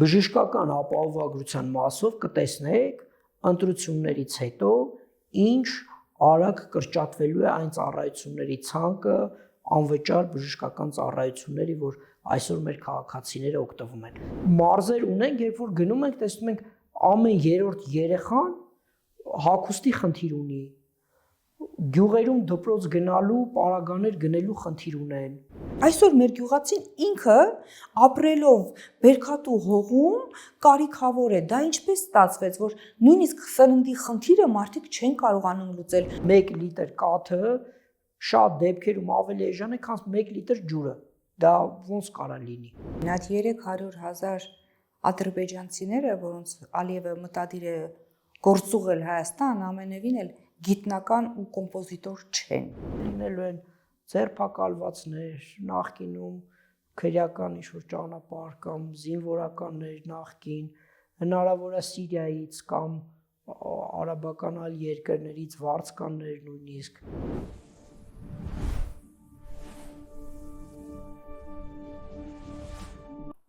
բժշկական ապահովագրության մասով կտեսնեք ընտրություններից հետո ինչ արագ կրճատվելու է այն ծառայությունների ցանկը, անվճար բժշկական ծառայությունների, որ այսօր մեր քաղաքացիները օգտվում են։ Մարզեր ունենք, երբ որ գնում ենք, տեսնում ենք ամեն երրորդ երեխան հագուստի խնդիր ունի։ Գյուղերում դպրոց գնալու, պարագաներ գնելու խնդիր ունեն։ Այսօր մեր գյուղացին ինքը ապրելով բերքատու հողում կարիքավոր է։ Դա ինչպես ստացվեց, որ նույնիսկ սննդի խնդիրը մարդիկ չեն կարողանում լուծել։ 1 լիտր կաթը շատ դեպքերում ավելի էժան է, քան 1 լիտր ջուրը։ Դա ոնց կարա լինի։ Այդ 300,000 ադրբեջանցիները, որոնց Ալիևը մտադիր է գործուղել Հայաստան, ամենևին էլ գիտնական ու կոմպոզիտոր չեն։ Լինելու են ձերբակալվածներ, նախկինում քրեական ինչ-որ ճանապարհ կամ զինվորականներ նախկին, հնարավոր է Սիրիայից կամ արաբական այլ երկրներից վարձկաններ նույնիսկ։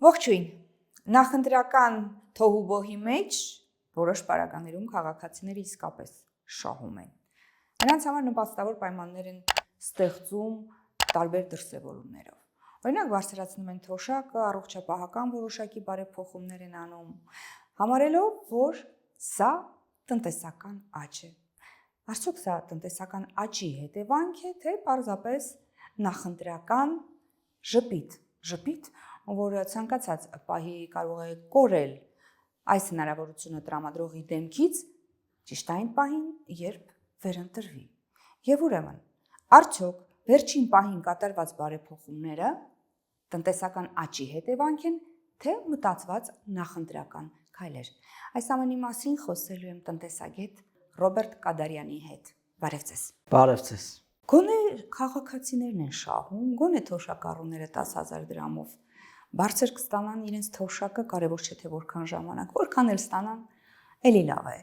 Ողջույն, նախընտրական թոհուբոհի մեջ որոշ պարագաներում քաղաքացիները իսկապես շահում են։ Նրանց համար նպաստավոր պայմաններ են ստեղծում տարբեր դրսևորումներով։ Օրինակ բարձրացնում են թոշակը, առողջապահական որոշակի բարեփոխումներ են անում, համարելով, որ սա տնտեսական աճ է։ Արդյոք սա տնտեսական աճի հետևանք է, թե պարզապես նախընտրական ժպիտ, որը ցանկացած պահի կարող է կորել այս հնարավորությունը տրամադրողի դեմքից ճիշտ այն պահին, երբ վերընտրվի։ Եվ ուրեմն, արդյոք վերջին պահին կատարված բարեփոխումները տնտեսական աճի հետևանք են, թե մտածված նախընտրական քայլեր։ Այս ամենի մասին խոսելու եմ տնտեսագետ Ռոբերտ Կադարյանի հետ։ Բարև ձեզ։ Բարև ձեզ։ Գոնե քաղաքացիներն են շահում, գոնե թոշակառուները 10,000 դրամով բարձր կստանան իրենց թոշակը, կարևոր չէ թե որքան ժամանակ, որքան էլ ստանան, էլի լավ է։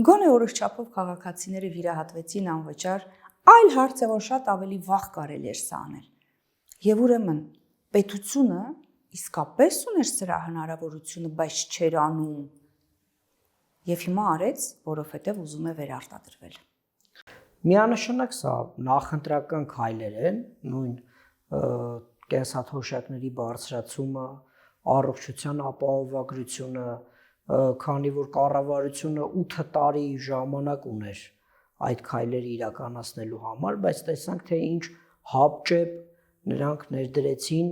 Գոնե որոշ չափով քաղաքացիները վիրահատվեցին անվճար, այլ հարց է, որ շատ ավելի վաղ կարելի էր սա անել։ Եվ ուրեմն պետությունը իսկապես ուներ սրա հնարավորությունը, բայց չէր անում։ Եվ հիմա արեց, որովհետև ուզում է վերարտադրվել։ Միանշանակ սա նախընտրական քայլեր են, նույն կենսաթոշակների բարձրացումը, առողջության ապահովագրությունը, քանի որ կառավարությունը 8 տարի ժամանակ ուներ այդ քայլերը իրականացնելու համար, բայց տեսանք, թե ինչ հապճեպ նրանք ներդրեցին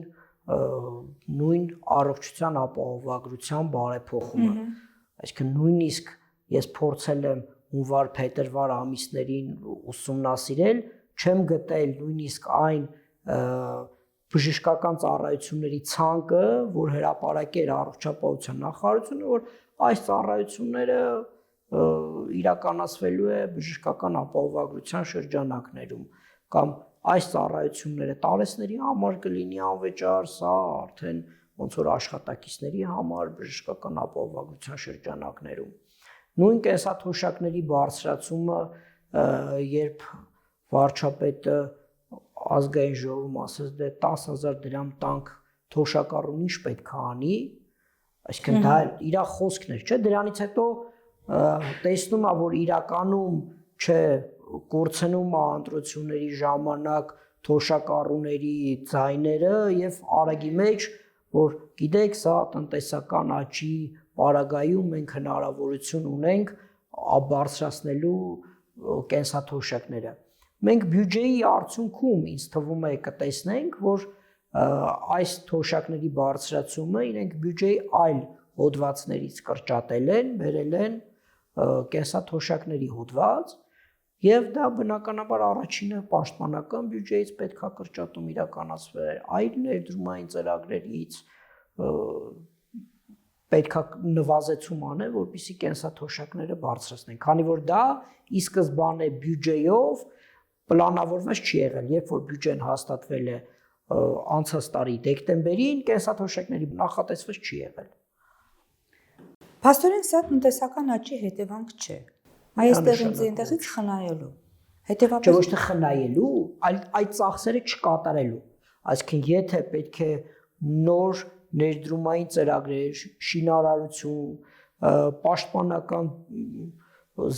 նույն առողջության ապահովագրության բարեփոխումը։ Այսինքն նույնիսկ ես փորձել եմ հունվար-փետրվար ամիսներին ուսումնասիրել, չեմ գտել նույնիսկ այն բժշկական ծառայությունների ցանկը, որ հրապարակեր առողջապահության նախարարությունը, որ այս ծառայությունները իրականացվելու է բժշկական ապահովագրության շրջանակներում կամ այս ծառայությունները տարեցների համար կլինի անվճար, սա արդեն ոնց որ աշխատակիցների համար բժշկական ապահովագրության շրջանակներում։ Նույն կենսաթոշակների բարձրացումը, երբ վարչապետը ազգային ժողովում ասեց, դե 10,000 դրամ տանք թոշակառուն ինչ պետք է անի, այսինքն դա իր խոսքն էր, չէ՞, դրանից հետո տեսնում է, որ իրականում չէ, կորցնում է ընտրությունների ժամանակ թոշակառուների ձայները եւ արագի մեջ, որ գիտեք, սա տնտեսական աճի պարագայում մենք հնարավորություն ունենք բարձրացնելու կենսաթոշակները։ Մենք բյուջեի արդյունքում ինձ թվում է կտեսնենք, որ այս թոշակների բարձրացումը իրենք բյուջեի այլ հոդվածներից կրճատել են, բերել են կենսաթոշակների հոդված, եւ դա բնականաբար առաջինը պաշտպանական բյուջեից պետքա կրճատում իրականացվեր, այլ ներդրումային ծրագրերից պետքա նվազեցում անել, որպեսզի կենսաթոշակները բարձրացնեն, քանի որ դա ի սկզբանե բյուջեով պլանավորված չի եղել, երբ որ բյուջեն հաստատվել է անցած տարի դեկտեմբերին, կենսաթոշակների նախատեսված չի եղել։ Փաստորեն սա տնտեսական աճի հետևանք չէ։ Այստեղ ինձ այնտեղից խնայելու։ Հետևաբար ոչ թե խնայելու, այլ այդ ծախսերը չկատարելու։ Այսինքն եթե պետք է նոր ներդրումային ծրագրեր, շինարարություն, պաշտպանական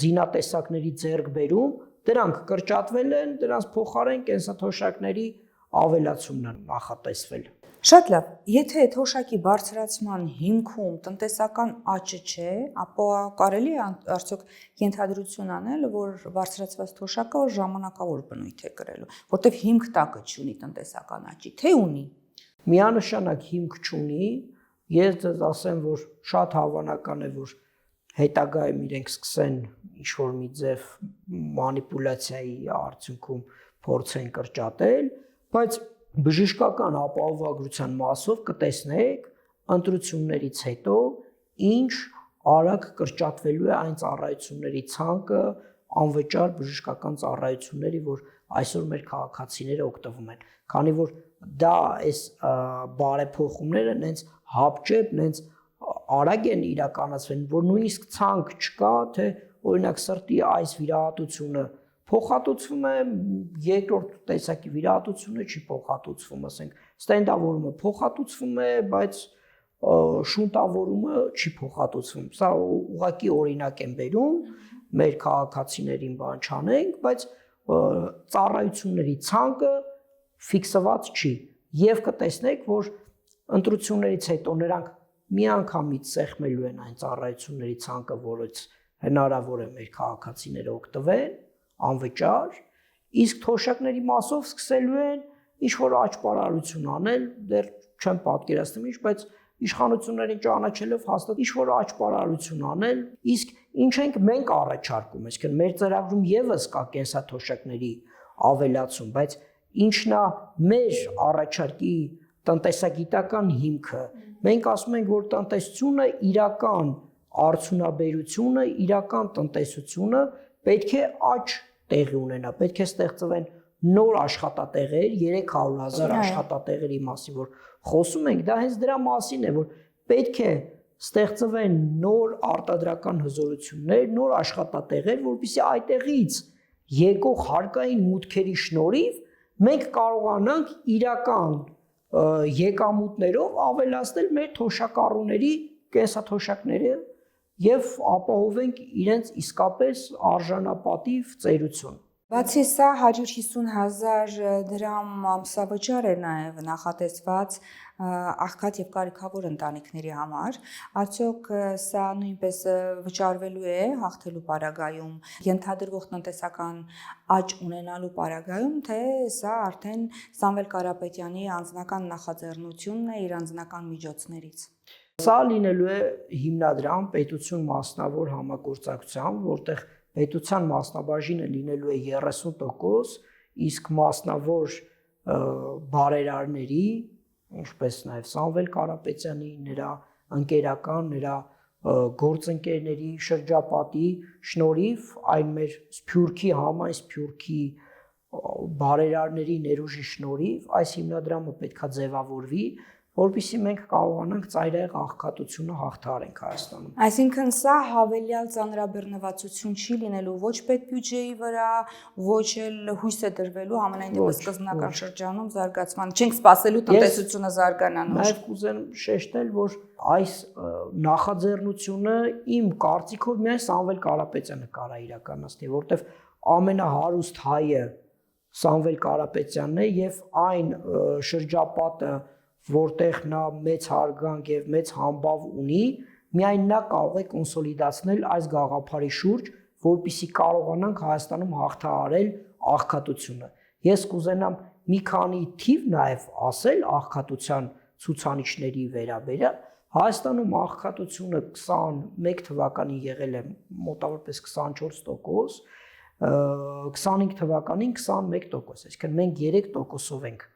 զինատեսակների ձեռքբերում, դրանք կրճատվել են, դրանց փոխարեն կենսաթոշակների ավելացումն է նախատեսվել։ Շատ լավ, եթե թոշակի բարձրացման հիմքում տնտեսական աճը չէ, ապա կարելի է արդյոք ենթադրություն անել, որ բարձրացված թոշակը ժամանակավոր բնույթ է կրելու, որտեղ հիմք տակը չունի տնտեսական աճի, թե ունի։ Միանշանակ հիմք չունի, ես ձեզ ասեմ, որ շատ հավանական է, որ հետագայում իրենք սկսեն ինչ-որ մի ձև մանիպուլյացիայի արդյունքում փորձեն կրճատել, բայց բժշկական ապահովագրության մասով կտեսնեք ընտրություններից հետո ինչ արագ կրճատվելու է այն ծառայությունների ցանկը, անվճար բժշկական ծառայությունների, որ այսօր մեր քաղաքացիները օգտվում են, քանի որ դա այս բարեփոխումները նենց հապճեպ, նենց արագ են իրականացվել, որ նույնիսկ ցանկ չկա, թե օրինակ սրտի այս վիրահատությունը փոխհատուցվում է, երկրորդ տեսակի վիրահատությունը չի փոխհատուցվում, ասենք, ստենդավորումը փոխհատուցվում է, բայց շունտավորումը չի փոխհատուցվում։ Սա ուղղակի օրինակ եմ բերում, մեր քաղաքացիներին բան չանենք, բայց ծառայությունների ցանկը ֆիքսված չի։ Եվ կտեսնեք, որ ընտրություններից հետո նրանք միանգամից սեղմելու են այն ծառայությունների ցանկը, որից հնարավոր է մեր քաղաքացիները օգտվեն անվճար, իսկ թոշակների մասով սկսելու են ինչ-որ աճպարարություն անել, դեռ չեմ պատկերացնում ինչ, բայց իշխանություններին ճանաչելով հաստատ ինչ-որ աճպարարություն անել, իսկ ինչ ենք մենք առաջարկում, այսինքն մեր ծրագրում եւս կա կենսաթոշակների ավելացում, բայց ինչն է մեր առաջարկի տնտեսագիտական հիմքը, մենք ասում ենք, որ տնտեսությունը իրական արդյունաբերությունը, իրական տնտեսությունը պետք է աճ տեղի ունենա, պետք է ստեղծվեն նոր աշխատատեղեր, 300,000 աշխատատեղերի մասին, որ խոսում ենք, դա հենց դրա մասին է, որ պետք է ստեղծվեն նոր արտադրական հզորություններ, նոր աշխատատեղեր, որպեսզի այդտեղից եկող հարկային մուտքերի շնորհիվ մենք կարողանանք իրական եկամուտներով ավելացնել մեր թոշակառուների կենսաթոշակները եւ ապահովենք իրենց իսկապես արժանապատիվ ծերություն։ Բացի սա 150,000 դրամ ամսավճար է նաև նախատեսված աղքատ եւ կարիքավոր ընտանիքների համար, արդյոք սա նույնպես վճարվելու է հաղթելու պարագայում, ենթադրվող տնտեսական աճ ունենալու պարագայում, թե սա արդեն Սամվել Կարապետյանի անձնական նախաձեռնությունն է իր անձնական միջոցներից։ Սա լինելու է հիմնադրամ պետություն մասնավոր համագործակցությամբ, որտեղ պետության մասնաբաժինը լինելու է 30%, իսկ մասնավոր բարերարների, ինչպես նաև Սամվել Կարապետյանի, նրա ընկերական, նրա գործընկերների շրջապատի շնորհիվ այն մեր Սփյուռքի համայն Սփյուռքի բարերարների ներուժի շնորհիվ այս հիմնադրամը պետքա ձևավորվի, որպեսզի մենք կարողանանք ծայրահեղ աղքատությունը հաղթահարենք Հայաստանում։ Այսինքն սա հավելյալ ծանրաբեռնվածություն չի լինելու ոչ պետբյուջեի վրա, ոչ էլ հույս է դրվելու ամենայն դեպս սկզբնական շրջանում զարգացման։ Չենք սպասելու տնտեսությունը զարգանանու։ Նաև կուզեմ շեշտել, որ այս նախաձեռնությունը իմ կարծիքով միայն Սամվել Կարապետյանը կարա իրականացնի, որտեղ ամենահարուստ հայը Սամվել Կարապետյանն է եւ այն շրջապատը, որտեղ նա մեծ հարգանք եւ մեծ համբավ ունի, միայն նա կարող է կոնսոլիդացնել այս գաղափարի շուրջ, որպեսզի կարողանանք Հայաստանում հաղթահարել աղքատությունը։ Ես կուզենամ մի քանի թիվ նաև ասել աղքատության ցուցանիշների վերաբերյալ։ Հայաստանում աղքատությունը 21 թվականին եղել է մոտավորապես 24%, 25 թվականին 21%, այսինքն մենք 3%-ով ենք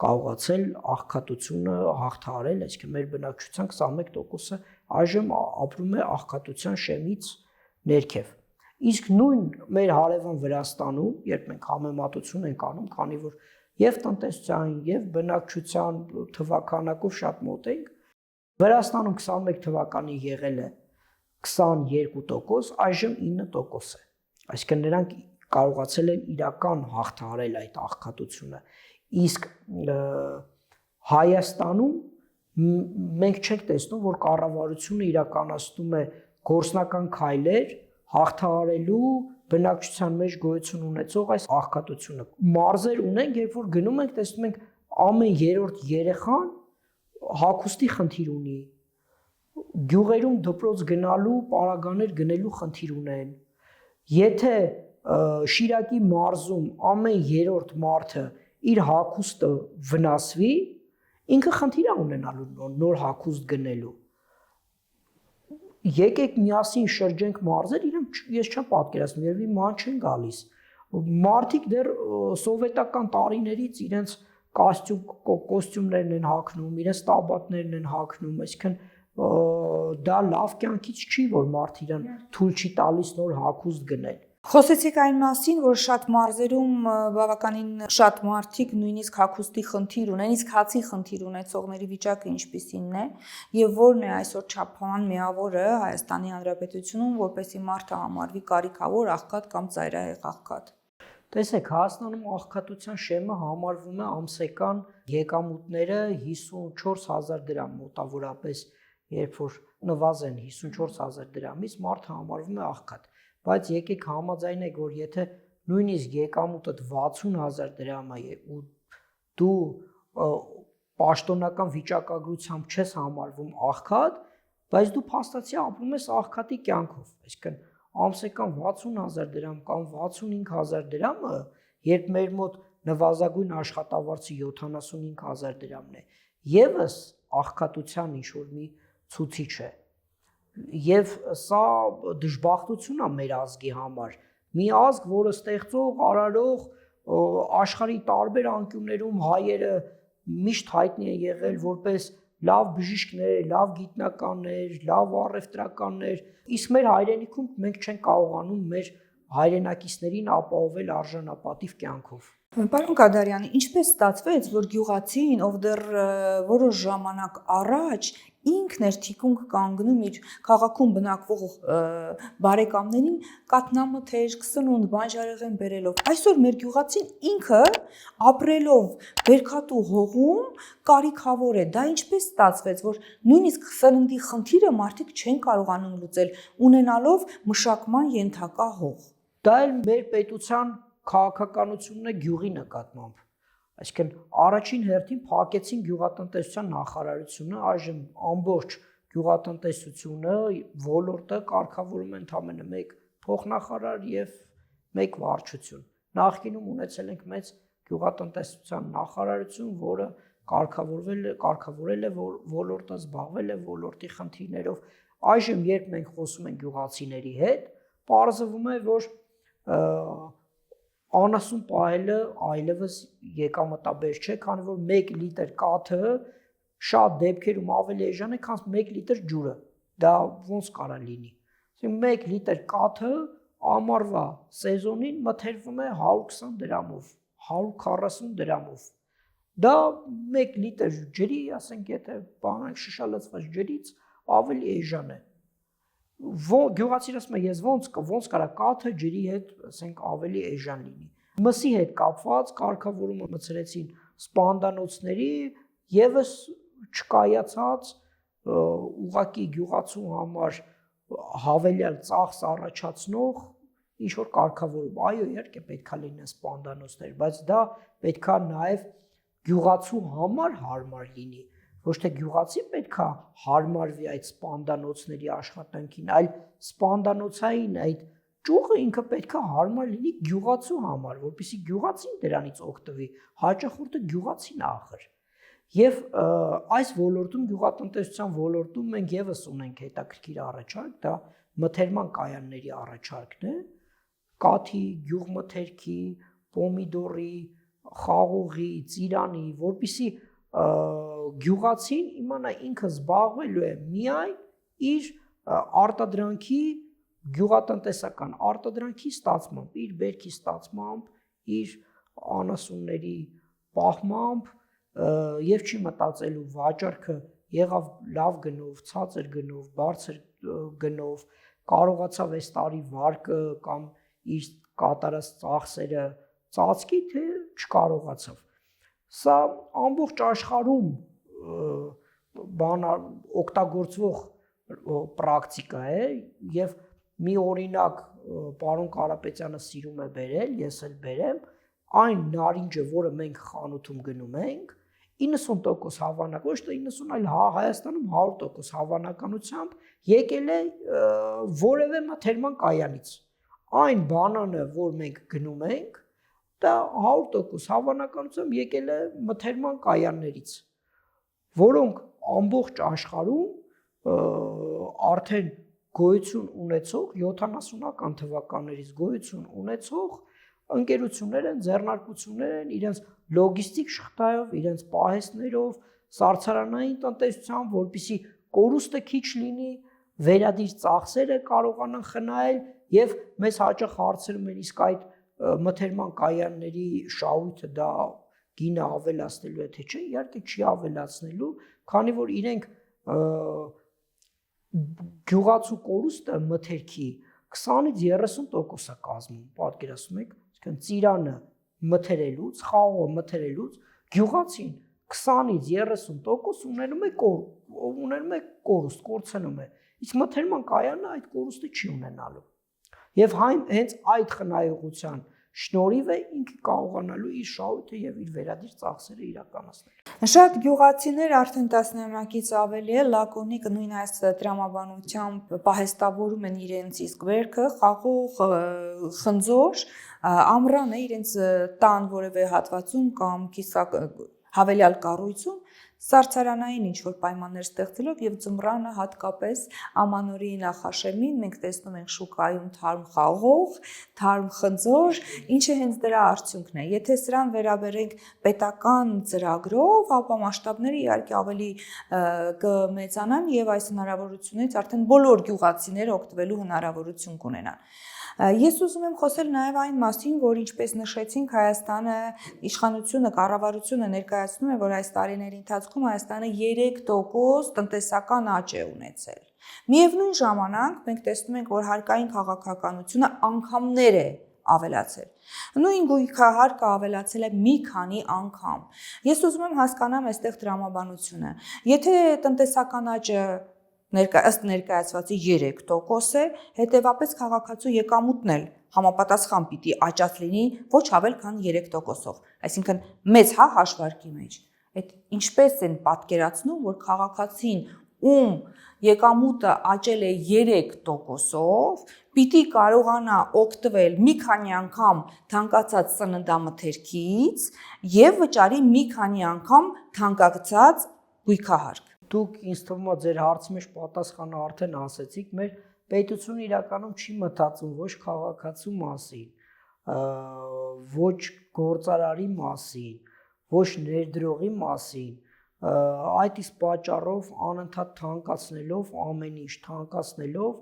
կարողացել աղքատությունը հաղթահարել, այսինքն մեր բնակչության 21%-ը այժմ ապրում է աղքատության շեմից ներքև։ Իսկ նույն մեր հարևան Վրաստանում, երբ մենք համեմատություն ենք անում, քանի որ եւ տնտեսության, եւ բնակչության թվականակով շատ մոտ ենք, Վրաստանում 21 թվականին եղել է 22%, այժմ 9% է։ Այսինքն նրանք կարողացել են իրական հաղթահարել այդ աղքատությունը։ Իսկ Հայաստանում մենք չենք տեսնում, որ կառավարությունը իրականացնում է գործնական քայլեր հաղթահարելու բնակչության մեջ գոյություն ունեցող այս աղքատությունը։ Մարզեր ունենք, երբ որ գնում ենք, տեսնում ենք ամեն երրորդ երեխան հագուստի խնդիր ունի։ Գյուղերում դպրոց գնալու, պարագաներ գնելու խնդիր ունեն։ Եթե Շիրակի մարզում ամեն երրորդ մարդը իր հագուստը վնասվի, ինքը խնդիր է ունենալու նոր հագուստ գնելու։ Եկեք միասին շրջենք մարզեր, իրենք ես չեմ պատկերացնում, երևի ման չեն գալիս։ Մարդիկ դեռ սովետական տարիներից իրենց կոստյումներն են հագնում, իրենց տաբատներն են հագնում, այսինքն դա լավ կյանքից չի, որ մարդ իրան թույլ չի տալիս նոր հագուստ գնել։ Խոսեցիք այն մասին, որ շատ մարզերում բավականին շատ մարդիկ նույնիսկ հագուստի խնդիր ունեն, իսկ հացի խնդիր ունեցողների վիճակը ինչպիսին է եւ որն է այսօր չափման միավորը Հայաստանի Հանրապետությունում, որպեսզի մարդը համարվի կարիքավոր, աղքատ կամ ծայրահեղ աղքատ։ Տեսեք, Հայաստանում աղքատության շեմը համարվում է ամսական եկամուտները 54,000 դրամ մոտավորապես, երբ որ նվազեն 54,000 դրամից մարդը համարվում է աղքատ։ Բայց եկեք համաձայնեք, որ եթե նույնիսկ եկամուտդ 60,000 դրամ է ու դու պաշտոնական վիճակագրությամբ չես համարվում աղքատ, բայց դու փաստացի ապրում ես աղքատի կյանքով, այսինքն ամսական 60,000 դրամ կամ 65,000 դրամը, երբ մեր մոտ նվազագույն աշխատավարձը 75,000 դրամն է, եւս աղքատության ինչ-որ մի ցուցիչ է։ Եվ սա դժբախտություն է մեր ազգի համար։ Մի ազգ, որը ստեղծող, արարող, աշխարհի տարբեր անկյուններում հայերը միշտ հայտնի են եղել որպես լավ բժիշկներ, լավ գիտնականներ, լավ առևտրականներ, իսկ մեր հայրենիքում մենք չենք կարողանում մեր հայրենակիցներին ապահովել արժանապատիվ կյանքով։ Պարոն Կադարյանի, ինչպես ստացվեց, որ գյուղացին, ով դեռ որոշ ժամանակ առաջ ինքն էր թիկունք կանգնում իր քաղաքում բնակվող բարեկամներին կատնամթեր, սնունդ, բանջարեղեն բերելով, այսօր մեր գյուղացին ինքը ապրելով բերքատու հողում կարիքավոր է։ Դա ինչպես ստացվեց, որ նույնիսկ սննդի խնդիրը մարդիկ չեն կարողանում լուծել, ունենալով մշակման ենթակա հող։ Դա էլ մեր պետության քաղաքականությունն է գյուղի նկատմամբ։ Այսինքն առաջին հերթին փակեցին գյուղատնտեսության նախարարությունը, այժմ ամբողջ գյուղատնտեսությունը ոլորտը կարգավորում է ընդամենը մեկ փոխնախարար եւ մեկ վարչություն։ Նախկինում ունեցել ենք մեծ գյուղատնտեսության նախարարություն, որը կարգավորել է ոլորտը, զբաղվել է ոլորտի խնդիրներով։ Այժմ երբ մենք խոսում ենք գյուղացիների հետ, պարզվում է, որ անասուն պահելը այլևս եկամտաբեր չէ, քանի որ 1 լիտր կաթը շատ դեպքերում ավելի էժան է, քան 1 լիտր ջուրը։ Դա ոնց կարա լինի։ Այսինքն 1 լիտր կաթը ամառվա սեզոնին մթերվում է 120 դրամով, 140 դրամով։ Դա 1 լիտր ջրի, ասենք, եթե բանանք շշալցված ջրից ավելի էժան է։ Գյուղացին ասում է, ես ոնց կարա կաթը ջրի հետ, ասենք, ավելի էժան լինի։ Մսի հետ կապված կարգավորումը մցրեցին սպանդանոցների եւս չկայացած ուղակի գյուղացու համար հավելյալ ծախս առաջացնող ինչ որ կարգավորում։ Այո, իհարկե պետքա լինեն սպանդանոցներ, բայց դա պետքա նաեւ գյուղացու համար հարմար լինի։ Ոչ թե գյուղացին պետքա հարմարվի այդ սպանդանոցների աշխատանքին, այլ սպանդանոցային այդ ճյուղը ինքը պետքա հարմար լինի գյուղացու համար, որպեսզի գյուղացին դրանից օգտվի, հաճախորդը գյուղացին ախր։ Եվ այս ոլորտում, գյուղատնտեսության ոլորտում մենք եւս ունենք հետաքրքիր առաջարկ, դա մթերման կայանների առաջարկն է, կաթի, գյուղմթերքի, պոմիդորի, խաղողի, ծիրանի, որպեսզի գյուղացին իմանա ինքը զբաղվելու է միայն իր արտադրանքի գյուղատնտեսական արտադրանքի ստացմամբ, իր բերքի ստացմամբ, իր անասունների պահմամբ եւ չի մտածելու վաճառքը եղավ լավ գնով, ցածր գնով, բարձր գնով, կարողացավ այս տարի վարկը կամ իր կատարած ծախսերը ծածկի, թե չկարողացավ։ Սա ամբողջ աշխարհում բան օգտագործվող պրակտիկա է եւ մի օրինակ պարոն Կարապետյանը սիրում է բերել, ես էլ բերեմ, այն նարինջը, որը մենք խանութում գնում ենք, 90% հավանակ, ոչ թե 90, այլ Հայաստանում 100% հավանականությամբ եկել է որևէ մթերման կայանից։ Այն բանանը, որ մենք գնում ենք, դա 100% հավանականությամբ եկել է մթերման կայաններից, որոնք ամբողջ աշխարհում արդեն գոյություն ունեցող 70-ական թվականներից գոյություն ունեցող ընկերություններ են, ձեռնարկություններ են իրենց լոգիստիկ շղթայով, իրենց պահեստներով, սարսարանային տնտեսությամբ, որպեսզի կորուստը քիչ լինի, վերադիր ծախսերը կարողանան խնայել եւ մեզ հաճախ հարցնում են իսկ այդ մթերման կայանների շահույթը դա գինը ավելացնելու է թե չէ, իհարկե չի ավելացնելու, քանի որ իրենք գյուղացու կորուստը մթերքի 20-ից 30% է կազմում, պատկերացնում եք, այսինքն ծիրանը մթերելուց, խաղողը մթերելուց գյուղացին 20-ից 30% ունենում է կորուստ, կորցնում է, իսկ մթերման կայանը այդ կորուստը չի ունենալու։ Եվ հենց այդ խնայողության շնորհիվ է ինքը կարողանալու իր շահույթը եւ իր վերադիր ծախսերը իրականացնել։ Շատ գյուղացիներ արդեն տասնամյակից ավելի է լակոնիկ նույն այս տրամաբանությամբ պահեստավորում են իրենց իսկ վերքը, խաղող, խնձոր, ամռան է իրենց տան որևէ հատվածում կամ հավելյալ կառույցում սարսարանային ինչ-որ պայմաններ ստեղծելով եւ ձմռանը հատկապես ամանորի նախաշեմին մենք տեսնում ենք շուկայում թարմ խաղող, թարմ խնձոր, ինչը հենց դրա արդյունքն է։ Եթե սրան վերաբերենք պետական ծրագրով, ապա մասշտաբները իհարկե ավելի կմեծանան եւ այս հնարավորությունից արդեն բոլոր գյուղացիները օգտվելու հնարավորություն կունենան։ Ես ուզում եմ խոսել նաև այն մասին, որ ինչպես նշեցինք, Հայաստանը իշխանությունը, կառավարությունը ներկայացնում է, որ այս տարիների ընթացքում Հայաստանը 3% տնտեսական աճ է ունեցել։ Միևնույն ժամանակ մենք տեսնում ենք, որ հարկային քաղաքականությունը անգամներ է ավելացել։ Նույն գույքահարկը ավելացել է մի քանի անգամ։ Ես ուզում եմ հասկանամ այստեղ տրամաբանությունը։ Եթե տնտեսական աճը ըստ ներկայացվածի 3% է, հետևապես քաղաքացու եկամուտն էլ համապատասխան պիտի աճած լինի ոչ ավել քան 3%-ով, այսինքն մեծ հաշվարկի մեջ։ Այդ ինչպես են պատկերացնում, որ քաղաքացին, ում եկամուտը աճել է 3%-ով, պիտի կարողանա օգտվել մի քանի անգամ թանկացած սննդամթերքից եւ վճարի մի քանի անգամ թանկացած գույքահարկ։ Դուք ինձ թվում է ձեր հարցի մեջ պատասխանը արդեն ասեցիք, մեր պետությունը իրականում չի մտածում ոչ քաղաքացու մասին, ոչ գործարարի մասին, ոչ ներդրողի մասին, այդ իսկ պատճառով անընդհատ թանկացնելով, ամեն ինչ թանկացնելով,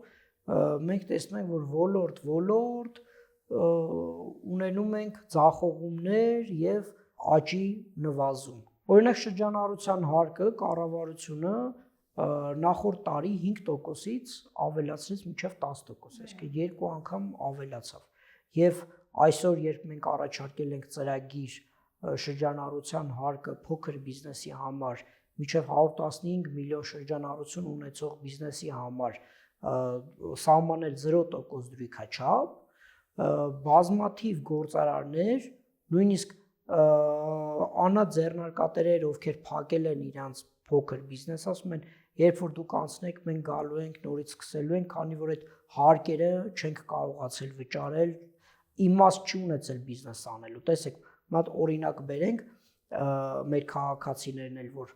մենք տեսնում ենք, որ ոլորտ ունենում ենք ձախողումներ եւ աճի նվազում։ Օրինակ շրջանառության հարկը կառավարությունը նախորդ տարի 5%-ից ավելացրեց մինչև 10%, այսինքն 2 անգամ ավելացավ։ Եվ այսօր, երբ մենք առաջարկել ենք ծրագիր շրջանառության հարկը փոքր բիզնեսի համար մինչև 115 միլիոն շրջանառություն ունեցող բիզնեսի համար սահմանել 0% դրույքաչափ, բազմաթիվ գործարարներ, նույնիսկ անձեռնարկատերեր, ովքեր փակել են իրանց փոքր բիզնես, ասում են, երբ որ դուք անցնեք, մենք գալու ենք, նորից սկսելու ենք, քանի որ այդ հարկերը չենք կարողացել վճարել, իմաստ չի ունեցել բիզնես անելու։ Տեսեք, մի հատ օրինակ բերենք, մեր քաղաքացիներն էլ որ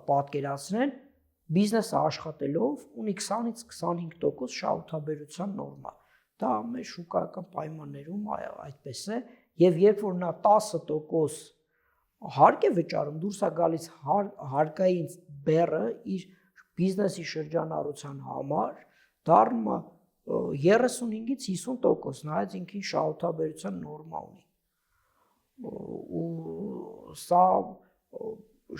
պատկերացնեն, բիզնեսը աշխատելով ունի 20-ից 25% շահութաբերության նորմա։ Դա մեր շուկայական պայմաններում այդպես է, եւ երբ որ նա 10% հարկ է վճարում, դուրս է գալիս հարկային բեռը իր բիզնեսի շրջանառության համար, դառնում է 35-ից 50%, նայած ինքին շահութաբերության նորմա ունի։ Ու սա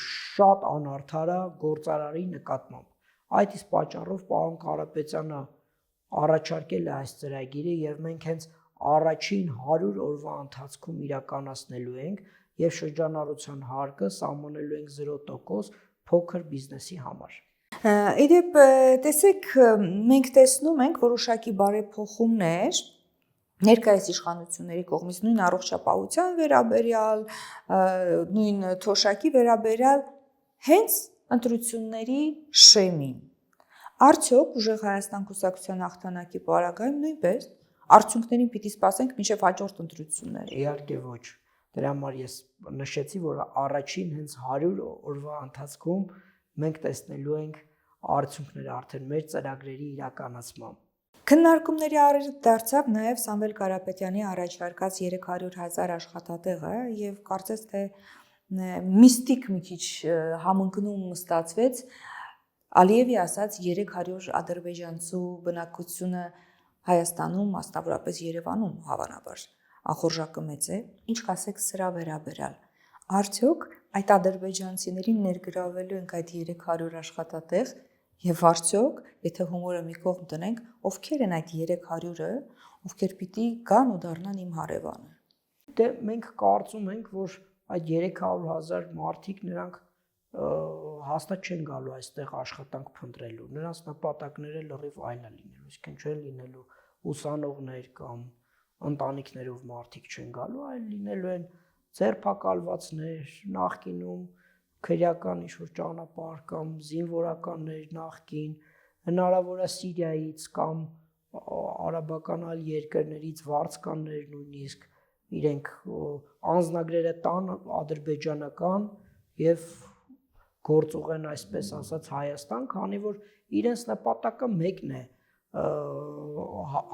շատ անարդար է գործարարի նկատմամբ։ Այդ իսկ պատճառով պարոն Կարապետյանը առաջարկել է այս ծրագիրը եւ մենք հենց առաջին 100 օրվա ընթացքում իրականացնելու ենք եւ շրջանառության հարկը սահմանելու ենք 0%, փոքր բիզնեսի համար։ Իդեպ տեսեք, մենք տեսնում ենք որոշակի բարեփոխումներ ներկայիս իշխանությունների կողմից նույն առողջապահության վերաբերյալ, նույն թոշակի վերաբերյալ հենց ընտրությունների շեմին։ Արդյոք ուժեղ Հայաստան կուսակցության հաղթանակի պարագայում նույնպես արդյունքներին պիտի սպասենք մինչև հաջորդ ընտրությունները։ Իհարկե ոչ։ Դրա համար ես նշեցի, որ առաջին հենց 100 օրվա ընթացքում մենք տեսնելու ենք արդյունքները արդեն մեր ծրագրերի իրականացման։ Քննարկումների առիթ դարձավ նաև Սամվել Կարապետյանի առաջարկած 300,000 աշխատատեղը եւ կարծես թե միստիկ մի քիչ համընկնում ստացվեց Ալիևի ասած 300 ադրբեջանցու բնակությունը Հայաստանում, մասնավորապես Երևանում հավանաբար ախորժակը մեծ է, ինչ կասեք սրա վերաբերյալ։ Արդյոք այդ ադրբեջանցիներին ներգրավելու ենք այդ 300 աշխատատեղ եւ արդյոք, եթե հումորը մի կողմ տնենք, ովքեր են այդ 300-ը, ովքեր պիտի գան ու դառնան իմ հարևանը։ Դե մենք կարծում ենք, որ այդ 300,000 մարդիկ նրանք հաստատ չեն գալու այստեղ աշխատանք փնտրելու։ Նրանց նպատակները լրիվ այլ է լինելու, այսինքն չեն լինելու ուսանողներ կամ ընտանիքներով մարդիկ չեն գալու, այլ լինելու են ձերբակալվածներ, նախկինում քրեական ինչ-որ ճանապարհ կամ զինվորականներ նախկին, հնարավոր է Սիրիայից կամ արաբական այլ երկրներից վարձկաններ նույնիսկ իրենք անձնագրերը տան ադրբեջանական եւ գործուղեն այսպես ասած Հայաստան, քանի որ իրենց նպատակը մեկն է,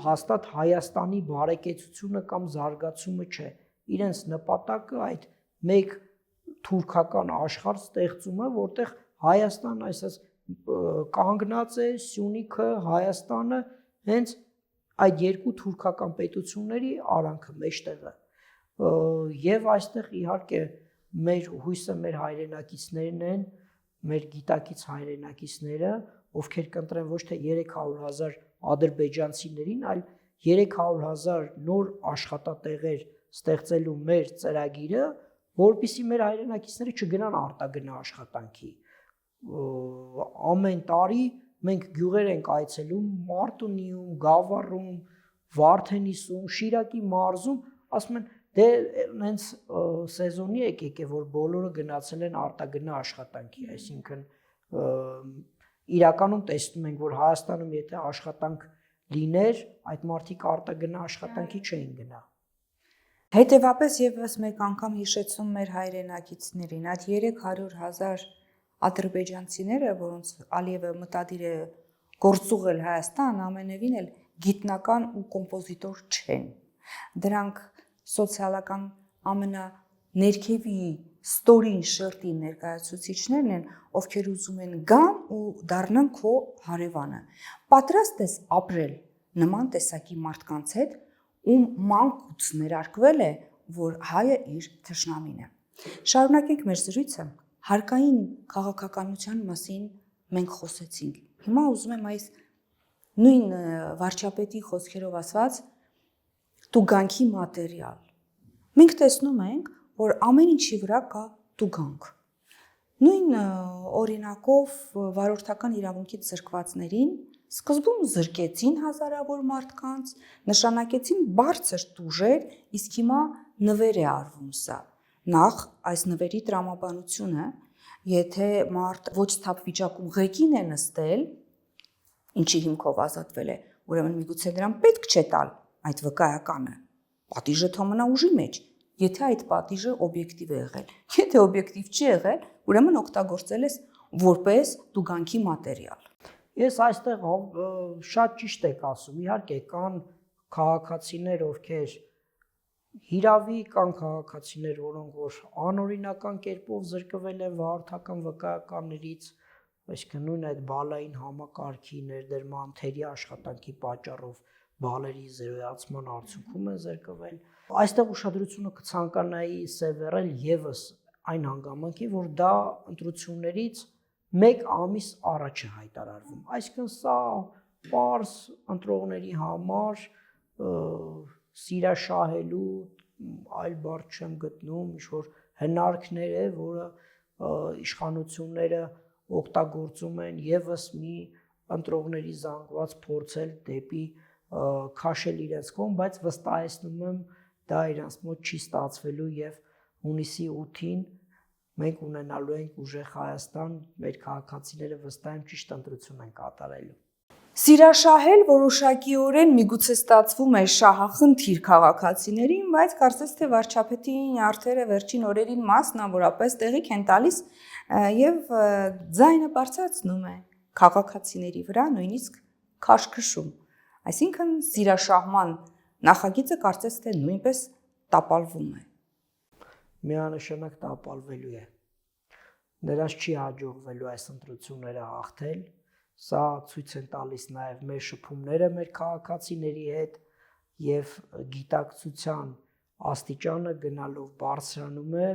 հաստատ Հայաստանի բարեկեցությունը կամ զարգացումը չէ, իրենց նպատակը այդ մեկ թուրքական աշխարհ ստեղծումը, որտեղ Հայաստան այսպես կանգնած է, Սյունիքը, Հայաստանը հենց այդ երկու թուրքական պետությունների արանքը մեջտեղը, եւ այստեղ իհարկե մեր հույսը մեր հայրենակիցներն են, մեր գիտակից հայրենակիցները, ովքեր կընտրեն ոչ թե 300,000 ադրբեջանցիներին, այլ 300,000 նոր աշխատատեղեր ստեղծելու մեր ծրագիրը, որպեսզի մեր հայրենակիցները չգնան արտագնա աշխատանքի։ Ամեն տարի մենք գյուղեր ենք այցելում Մարտունիում, Գավառում, Վարդենիսում, Շիրակի մարզում, ասում են դե հենց սեզոնի եկեք, որ բոլորը գնացել են արտագնա աշխատանքի, այսինքն իրականում տեսնում ենք, որ Հայաստանում եթե աշխատանք լիներ, այդ մարդիկ արտագնա աշխատանքի չէին գնա։ Հետևաբար եւս մեկ անգամ հիշեցում մեր հայրենակիցներին, այդ 300,000 ադրբեջանցիները, որոնց Ալիևը մտադիր է գործուղել Հայաստան, ամենևին էլ գիտնական ու կոմպոզիտոր չեն։ Դրանք սոցիալական ամենաներքևի ստորին շերտի ներկայացուցիչներն են, ովքեր ուզում են գան ու դառնան քո հարևանը։ Պատրաստ ես ապրել նման տեսակի մարդկանց հետ, ում մանկուց ներարկվել է, որ հայը իր թշնամին է։ Շարունակենք մեր զրույցը։ Հարկային քաղաքականության մասին մենք խոսեցինք։ Հիմա ուզում եմ այս նույն վարչապետի խոսքերով ասված տուգանքի մատերիալ։ Մենք տեսնում ենք, որ ամեն ինչի վրա կա տուգանք։ Նույն օրինակով վարորդական իրավունքից զրկվածներին սկզբում զրկեցին հազարավոր մարդկանց, նշանակեցին բարձր տուժեր, իսկ հիմա նվեր է արվում սա։ Նախ այս նվերի տրամաբանությունը, եթե մարդ ոչ թափ վիճակում ղեկին է նստել, ինչի հիմքով ազատվել է, ուրեմն միգուցե նրան պետք չէ տալ այդ վկայականը։ Պատիժը թող մնա ուժի մեջ, եթե այդ պատիժը օբյեկտիվ է եղել։ Եթե օբյեկտիվ չի եղել, ուրեմն օգտագործել ես որպես տուգանքի մատերիալ։ Ես այստեղ շատ ճիշտ եք ասում, իհարկե կան քաղաքացիներ, ովքեր հիրավի կան քաղաքացիներ, որոնք որ անօրինական կերպով զրկվել են վարորդական վկայականներից, այսինքն նույն այդ բալային համակարգի ներդրման թերի աշխատանքի պատճառով բալերի զրոյացման արդյունքում են զրկվել։ Այստեղ ուշադրությունը կցանկանայի սևեռել եւս այն հանգամանքի, որ դա ընտրություններից 1 ամիս առաջ է հայտարարվում։ Այսինքն սա պարզ ընտրողների համար սիրաշահելու այլ բառ չեմ գտնում, ինչ որ հնարքներ է, որը իշխանությունները օգտագործում են եւս մի ընտրողների զանգված փորձել դեպի քաշել իրենց կողմ, բայց վստահեցնում եմ դա իրենց մոտ չի ստացվելու եւ հունիսի 8-ին մենք ունենալու ենք ուժեղ Հայաստան, մեր քաղաքացիները վստահ եմ ճիշտ ընտրություն են կատարելու։ Սիրաշահել որոշակիորեն միգուցե ստացվում է շահախնդիր քաղաքացիներին, բայց կարծես թե վարչապետի նյարդերը վերջին օրերին մասնավորապես տեղիք են տալիս եւ ձայնը բարձրացնում է քաղաքացիների վրա, նույնիսկ քաշքշում։ Այսինքն սիրաշահման նախագիծը կարծես թե նույնպես տապալվում է։ Միանշանակ տապալվելու է։ Նրանց չի հաջողվելու այս ընտրությունները հաղթել։ Սա ցույց են տալիս նաև մեր շփումները մեր քաղաքացիների հետ եւ գիտակցության աստիճանը գնալով բարձրանում է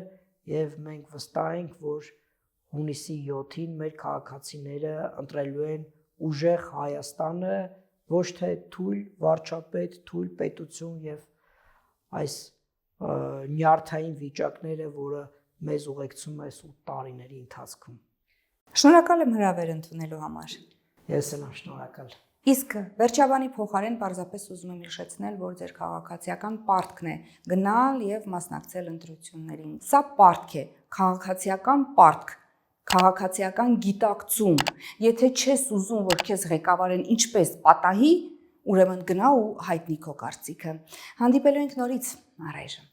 եւ մենք վստահ ենք, որ հունիսի 7-ին մեր քաղաքացիները ընտրելու են ուժեղ Հայաստանը, ոչ թե թույլ վարչապետ, թույլ պետություն եւ այս նյարդային վիճակները, որը մեզ ուղեկցում է 8 տարիների ընթացքում։ Շնորհակալ եմ հրավեր ընդունելու համար։ Ես եմ շնորհակալ։ Իսկ վերջաբանի փոխարեն պարզապես ուզում եմ հիշեցնել, որ ձեր քաղաքացիական պարտքն է գնալ եւ մասնակցել ընտրություններին։ Սա պարտք է, քաղաքացիական պարտք, քաղաքացիական գիտակցում։ Եթե չես ուզում, որ քեզ ղեկավարեն ինչպես պատահի, ուրեմն գնա ու հայտնի քո կարծիքը։ Հանդիպելու ենք նորից, առայժմ։